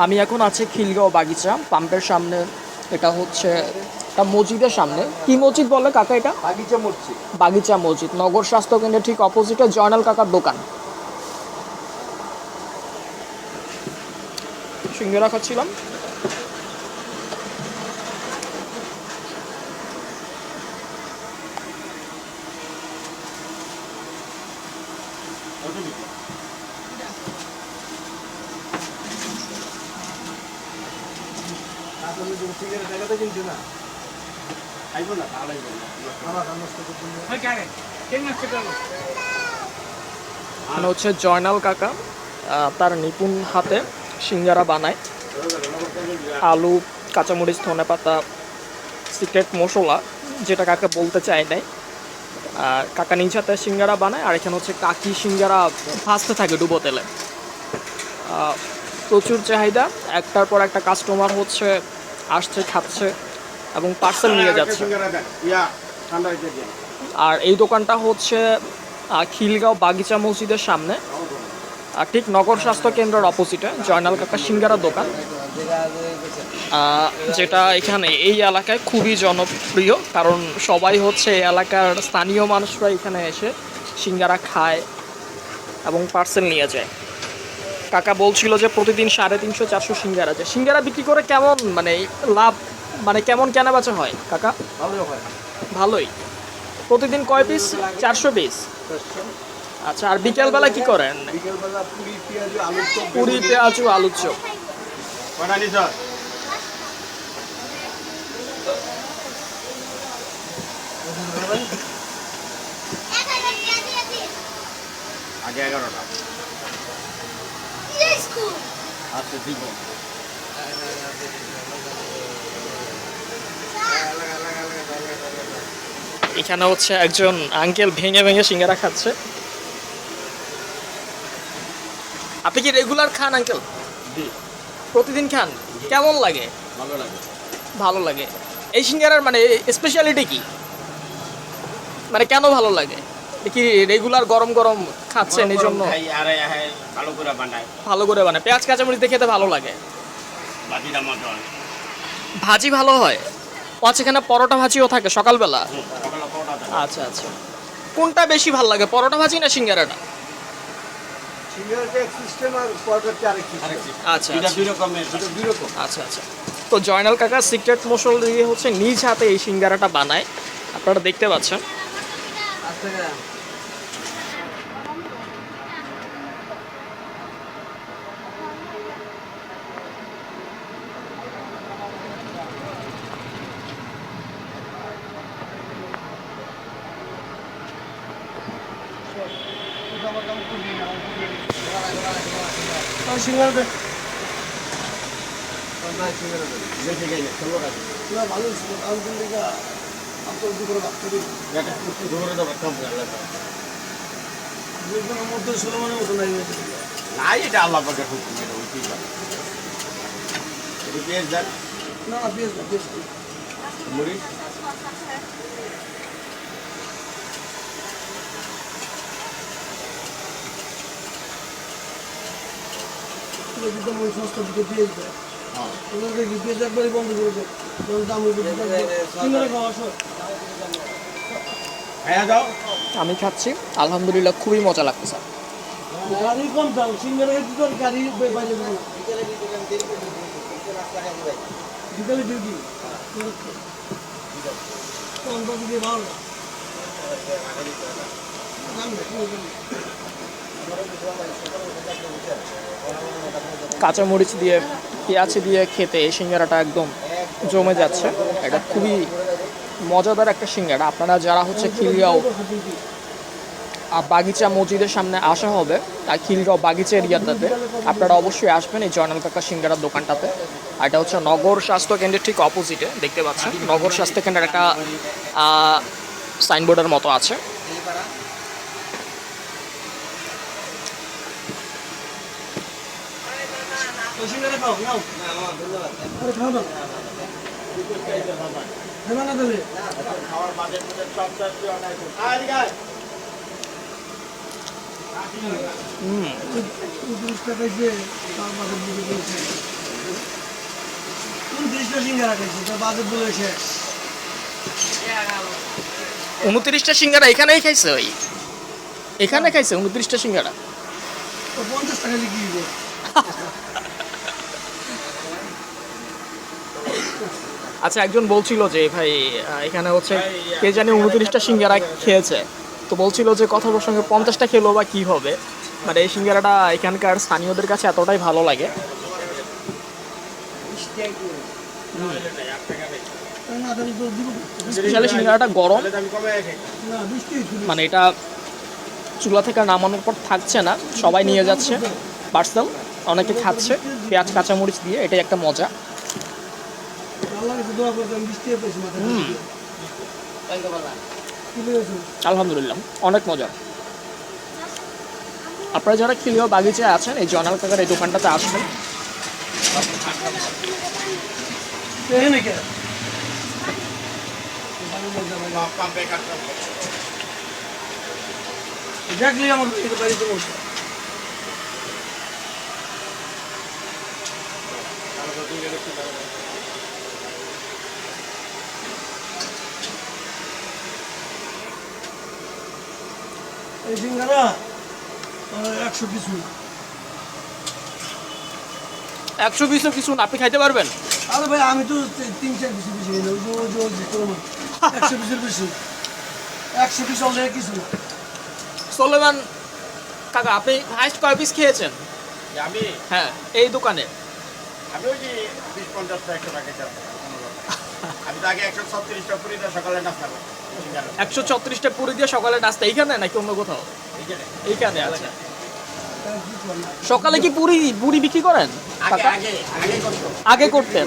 আমি এখন আছি খিলগাঁও বাগিচা পাম্পের সামনে। এটা হচ্ছে একটা মসজিদের সামনে। কি মসজিদ বলে কাকা এটা? বাগিচা মসজিদ। বাগিচা মসজিদ, নগর স্বাস্থ্য কেন্দ্রের ঠিক অপোজিটে জয়নাল কাকার দোকান। সিঙ্গারা খাচ্ছিলাম। এখানে হচ্ছে জয়নাল কাকা, তার নিপুণ হাতে সিঙ্গারা বানায়। আলু, কাঁচামরিচ, ধনেপাতা, সিক্রেট মশলা, যেটা কাকা বলতে চায় নাই। আর কাকা নিজ হাতে সিঙ্গারা বানায়। আর এখানে হচ্ছে কাকি সিঙ্গারা ভাজতে থাকে ডুবো তেলে। প্রচুর চাহিদা, একটার পর একটা কাস্টমার হচ্ছে আসছে, খাচ্ছে এবং পার্সেল নিয়ে যাচ্ছে। আর এই দোকানটা হচ্ছে খিলগাঁও বাগিচা মসজিদের সামনে, আর ঠিক নগর স্বাস্থ্য কেন্দ্রের অপোজিটে জয়নাল কাকা সিঙ্গারা দোকান, যেটা এখানে এই এলাকায় খুবই জনপ্রিয়। কারণ সবাই হচ্ছে এই এলাকার স্থানীয় মানুষরা এখানে এসে সিঙ্গারা খায় এবং পার্সেল নিয়ে যায়। কাকা বলছিল যে প্রতিদিন 350-400 সিঙ্গারা যায়। সিঙ্গারা বিক্রি করে কেমন মানে লাভ, মানে কেমন কেনা বেচা হয় কাকা? ভালোই। প্রতিদিন কয় পিস? 400 পিস। আচ্ছা, আর বিকেলবেলা কি করেন? বিকেলবেলা পুরি পেঁয়াজু আলুর চপ। পুরি, পেঁয়াজু, আলুর চপ। আগে 11টা। আচ্ছা দিব। এখানে হচ্ছে একজন আঙ্কেল ভেঙে ভেঙে সিঙ্গারা খাচ্ছে। আপনি কি রেগুলার খান আঙ্কেল? প্রতিদিন খান? কেমন লাগে? ভালো লাগে। ভালো লাগে। এই সিঙ্গারার মানে স্পেশালিটি কি, মানে কেন ভালো লাগে? কি রেগুলার গরম গরম খাচ্ছেন এই জন্য? ভালো করে বানায়। ভালো করে বানায়, পেঁয়াজ কাঁচামরিচ দিয়ে খেতে ভালো লাগে। ভাজিটা মজা হয়। ভাজি ভালো হয়। আচ্ছা, এখানে পরোটা ভাজিও থাকে সকালবেলা? সকালে পরোটা দেয়। আচ্ছা আচ্ছা, কোনটা বেশি ভালো লাগে, পরোটা ভাজি না সিঙ্গারাটা? সিঙ্গারাটা এক সিস্টেম আর পরোটাটা আরেক সিস্টেম। আচ্ছা এটা আচ্ছা দুই রকমের, দুটো দুই রকম। আচ্ছা আচ্ছা। তো জয়নাল কাকা সিক্রেট মশলা দিয়ে হচ্ছে নিজ হাতে এই সিঙ্গারাটা বানায়, আপনারা দেখতে পাচ্ছেন। না এটা আল্লাহ পাকের হুকুম, এটা হইতেই পারে। একটু পেঁয়াজ দেন। মরিচ। হ্যাঁ দাও। আমি খাচ্ছি, আলহামদুলিল্লাহ খুবই মজা লাগতেছে। কাঁচামরিচ দিয়ে, পেঁয়াজ দিয়ে খেতে এই সিঙ্গারাটা একদম জমে যাচ্ছে। এটা খুবই মজাদার একটা সিঙ্গারা। আপনারা যারা হচ্ছে খিলগাঁও বাগিচা মসজিদের সামনে আসা হবে, আর খিলগাঁও বাগিচা এরিয়াটাতে আপনারা অবশ্যই আসবেন এই জয়নাল কাকা সিঙ্গারার দোকানটাতে। আর এটা হচ্ছে নগর স্বাস্থ্য কেন্দ্রের ঠিক অপোজিটে, দেখতে পাচ্ছেন নগর স্বাস্থ্য কেন্দ্রের একটা সাইনবোর্ডের মতো আছে। খাওয়ার বাজেট সব হুম 29টা খাইছে তার বাজেট বলে বলেছে 29টা সিঙ্গারা খাইছে তার বাজেট বলে শেষ 29টা সিঙ্গারা এখানেই খাইছে ওই এখানে খাইছে 29টা সিঙ্গারা তো 50 টাকা দিয়ে কি দিব আচ্ছা একজন বলছিল যে ভাই এখানে হচ্ছে কে জানি 29টা সিঙ্গারা খেয়েছে তো বলছিল যে কথা প্রসঙ্গে 50টা খেলো বা কি হবে মানে এই সিঙ্গারাটা এখানকার স্থানীয়দের কাছে এতটাই ভালো লাগে না তাহলে তো দিব স্পেশালি সিঙ্গারাটা গরম না 20 টাকা ছিল মানে এটা চুলা থেকে নামানোর পর থাকছে না সবাই নিয়ে যাচ্ছে পার্সেল অনেকে খাচ্ছে পেঁয়াজ কাঁচামরিচ দিয়ে এটাই একটা মজা আল্লাহর কাছে দোয়া করতে আমি 20 টাকা পেয়েছি মাথায় কি বলেছো আলহামদুলিল্লাহ অনেক মজা আপনারা যারা খিলিও বাগিচায় আছেন এই জয়নাল কাকার এই দোকানটাতে আসবেন এখানে কে দেখলি আমার বাড়িতে বসে এই সিঙ্গারা 100 কিছু 120 কিছু না, আপনি খাইতে পারবেন আরে ভাই আমি তো 3-4 পিস বেশি নিই ওই যে করবো 100 পিসের বেশি 100 পিস হলে কিছু না সোলেমান কাকা আপনি হাইস্ট কয় পিস খেয়েছেন আমি হ্যাঁ এই দোকানে আমি ওই যে 20-50 100 টাকা চাপ আমি তো আগে 136টা পুরি দিয়ে সকালে নাস্তা করতাম 134টা পুরি দিয়ে সকালে নাস্তা এইখানে নাকি অন্য কোথাও এইখানে এইখানে আচ্ছা সকালে কি পুরি পুরি বিক্রি করেন আগে কাকা আগে আগে করতো আগে করতেন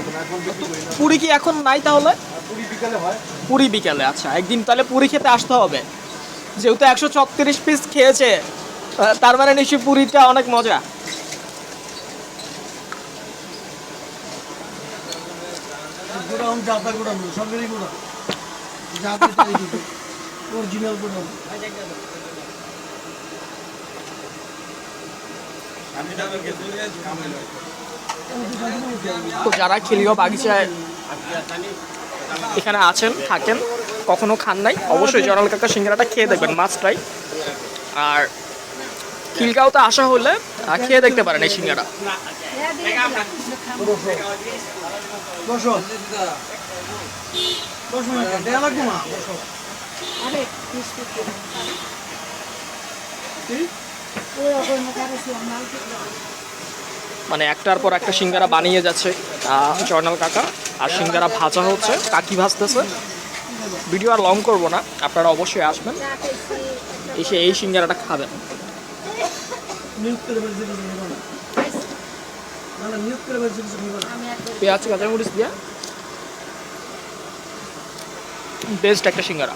পুরি কি এখন নাই তাহলে পুরি বিকালে হয় পুরি বিকালে আচ্ছা একদিন তাহলে পুরি খেতে আসতে হবে যেহেতু 136 পিস খেয়েছে তার মানে নিশ্চয়ই পুরিটা অনেক মজা গোড়া জাতা গোড়া না সবেরই গোড়া জাতা তাই দিতে অরিজিনাল গোড়া আমি দাদা গেছি কামাইলো তো যারা খিলিও বাগিচায় আজকে জানি এখানে আছেন থাকেন কখনো খান নাই অবশ্যই জয়নাল কাকা সিঙ্গারাটা খেয়ে দেখবেন মাছ ট্রাই আর খিলগাঁওতে আসা হলে খেয়ে দেখতে পারেন এই সিঙ্গারা বসো বসো না দেয়া লাগবো না বসো আরে বিস্কুট কি ওই ওই মকারেছি আমার মানে একটার পর একটা সিঙ্গারা বানিয়ে যাচ্ছে জয়নাল কাকা আর সিঙ্গারা ভাজা হচ্ছে কাকি ভাজতেছে ভিডিও আর লং করবো না আপনারা অবশ্যই আসবেন এসে এই সিঙ্গারাটা খাবেন নিয়োগ করে বলছি কিছু নেব না না না নিয়োগ করে বলছি কিছু নেব না আমি একবার পেঁয়াজ কাঁচামরিচ দিয়ে বেস্ট একটা সিঙ্গারা